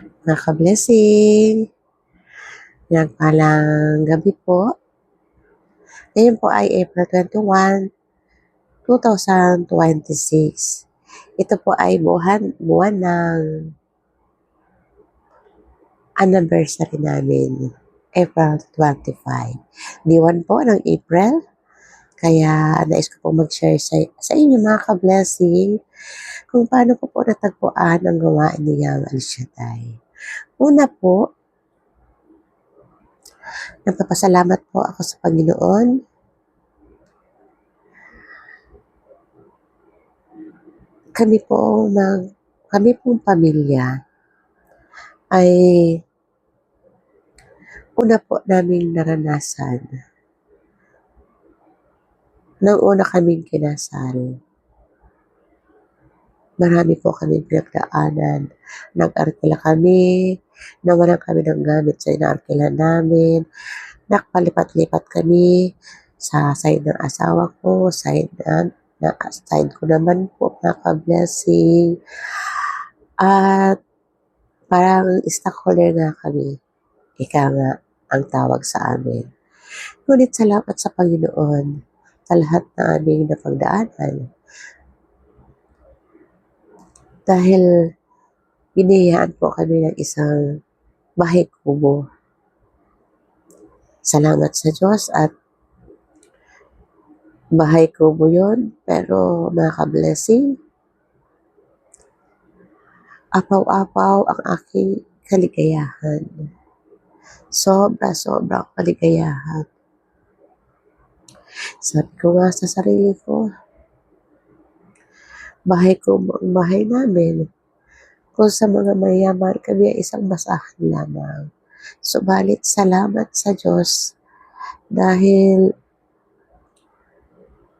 Mga ka-blessing, pinagpalang gabi po. Ngayon po ay April 21, 2026. Ito po ay buwan ng anniversary namin, April 25. Di 1 po ng April, kaya nais ko po mag-share sa inyo mga ka-blessing kung paano ko po natagpuan ang gawain ni Yahweh El Shaddai. Una po, nagpapasalamat po ako sa Panginoon. Kami pong pamilya ay una po naming naranasan nang una kaming kinasal. Marami po kaming pinagdaanan. Nag-arkila kami, nawalan kami ng gamit sa inaarkila namin. Nakpalipat-lipat kami sa side ng asawa ko, side ko naman po, mga ka-blessing. At parang stockholder nga kami. Ika nga ang tawag sa amin. Ngunit salamat sa Panginoon sa lahat na aming napagdaanan. Dahil biniyayaan po kami ng isang bahay kubo. Salamat sa Diyos at bahay kubo yun, pero mga ka-blessing, apaw-apaw ang aking kaligayahan. Sobra-sobrang kaligayahan. Sabi ko nga sa sarili ko, bahay kubo ang bahay namin. Kung sa mga mayaman kami ay isang basahan lamang. Subalit salamat sa Diyos dahil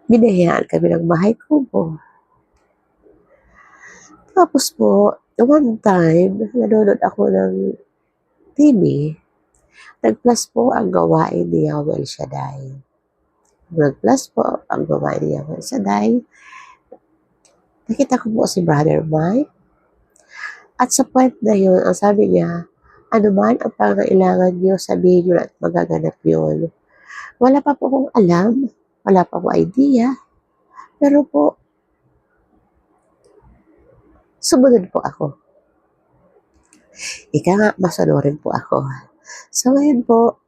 binayaan kami ng bahay kubo. Tapos po, one time, nanonood ako ng TV, nag-plus po ang gawain ni Yahweh El Shaddai. Nag-plus po ang gawain ni Yahweh El Shaddai. Nakita ko po si Brother Mike. At sa point na yun, ang sabi niya, ano man ang pangailangan niyo, sabihin niyo at magaganap yun. Wala pa po akong alam, wala pa akong idea, pero po, sumunod po ako. Ika nga, masunurin po ako. So ngayon po,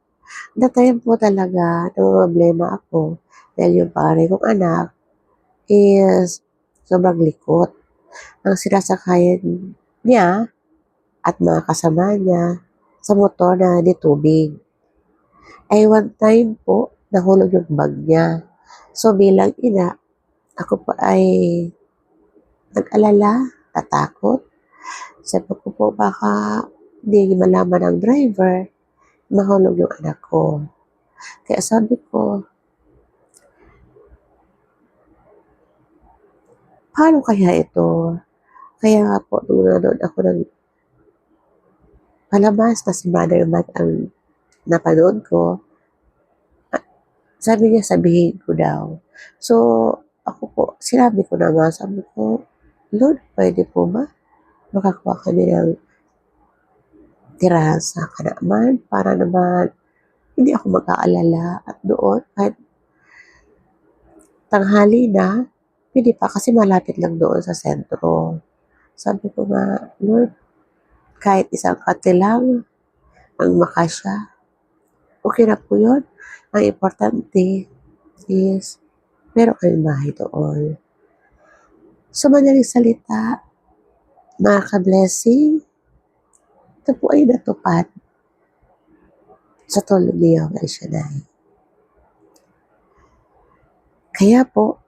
that time po talaga, problema ako, dahil yung panganay kong anak is sobrang likot. Ang sinasakayan niya at mga kasama niya sa motor na di tubig. Ay one time po, nahulog yung bag niya. So bilang ina, ako po ay nag-alala, tatakot. Sabi ko po baka hindi malaman ng driver, mahulog yung anak ko. Kaya sabi ko, paano kaya ito? Kaya nga po, nung nanood ako ng palabas na si Mother Mat ang napanood ko, sabi niya sabihin ko daw. So, ako po, sinabi ko naman, sabi ko, Lord, pwede po ba? Makakuha kami ng tirahan sa kanaman para naman hindi ako mag-aalala at doon kahit tanghali na, hindi pa kasi malapit lang doon sa sentro. Sabi ko nga, Lord, kahit isang kate lang ang makasya, okay na po yun. Ang importante is meron kayong bahay doon. So, madaling salita, mga ka-blessing, ito po ay natupad sa tulong ni Yahweh El Shaddai. Kaya po,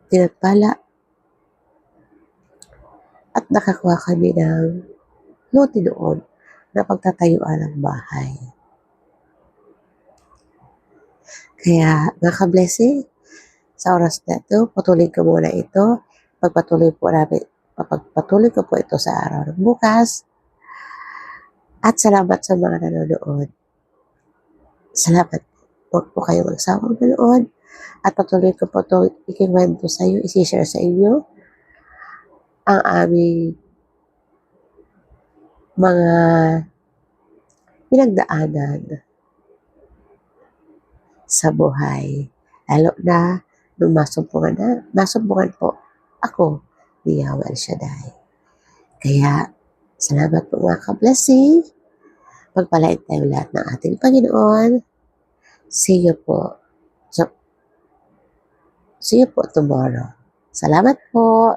tinagpala at nakakuha kami ng lote doon na pagtatayuan ng bahay. Kaya, mga ka-blessing, sa oras na ito, patuloy ko muna ito. Pagpatuloy ko po ito sa araw ng bukas. At salamat sa mga nanonood. Salamat. Huwag po kayo magsawang manood. At patuloy ko po ito ikikwento sa iyo, isi-share sa inyo ang aming mga pinagdaanan sa buhay. Lalo na nung masumpungan po ako ni Yahweh El Shaddai. Kaya, salamat po mga ka-blessing. Pagpalain tayo lahat ng ating Panginoon. See you po. See you po tomorrow. Salamat po.